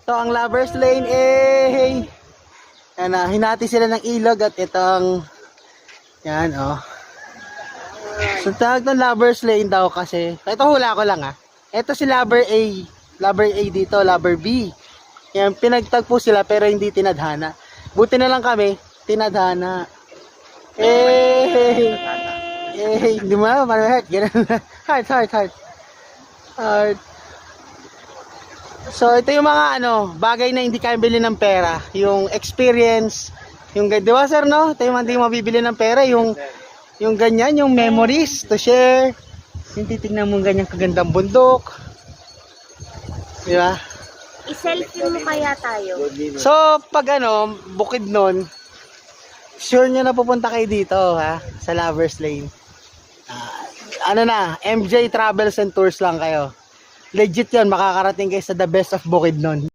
Ito ang Lovers Lane, eh. Yan na, hinati sila ng ilog at itong, yan, oh. So, tawag ng Lovers Lane daw kasi, ito hula ko lang, ah. Ito si Lover A. Lover A dito, Lover B. Yan, pinagtagpo sila pero hindi tinadhana. Buti na lang kami, tinadhana. Eh, di mo na, parang heart, ganun. Heart. So, ito yung mga bagay na hindi kaya bilhin ng pera. Yung experience, yung, di ba sir, no? Ito yung hindi mabibili ng pera, yung ganyan, yung memories to share. Yung titignan mo ganyan kagandang bundok. Di ba? I-selfie mo kaya tayo? So, pag bukid nun, sure nyo na pupunta kayo dito, ha? Sa Lovers Lane. MJ Travels and Tours lang kayo. Legit yun, makakarating kayo sa the best of Bukidnon.